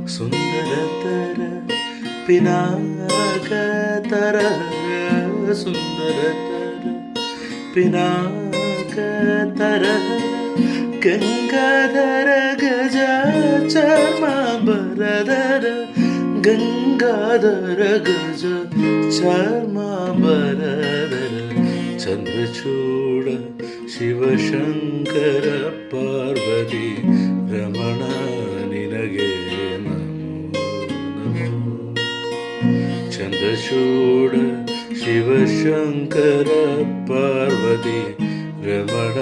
സുന്ദരതര പിനാകതര സുന്ദരതര പിനാകതര ഗംഗാധര ഗജ ചർമാംബരധര ഗംഗാധര ഗജ ചർമാംബരധര ചന്ദ്രചൂഡ ಶಿವಶಂಕರ ಪಾರ್ವತಿ ರಮಣ ನಿನಗೆ ನಮೋ ನಮೋ. ಚಂದ್ರಚೂಡ ಶಿವಶಂಕರ ಪಾರ್ವತಿ ರಮಣ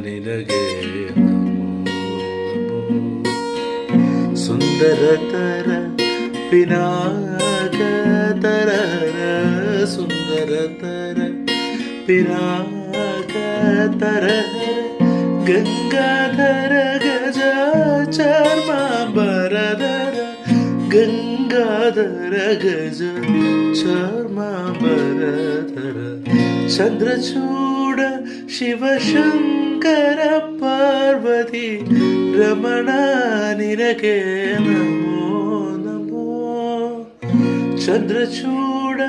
ನಿನಗೆ ನಮೋ ನಮೋ. ಸುಂದರತರ ಪಿನಾಕತರ ಸುಂದರತರ ಪಿನಾಕತರ ಗಂಗಾಧರ ಗಜ ಚರ್ಮಾಂಬರಧರ ಗಂಗಾಧರ ಗಜ ಚರ್ಮಾಂಬರಧರ ಚಂದ್ರಚೂಡ ಶಿವಶಂಕರ ಪಾರ್ವತಿ ರಮಣ ನಿನಗೆ ನಮೋ ನಮೋ. ಚಂದ್ರಚೂಡ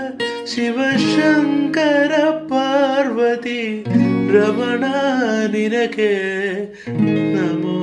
ಶಿವಶಂಕರ ಪಾರ್ವತಿ ರಮಣ ನಿನಗೆ ನಮೋ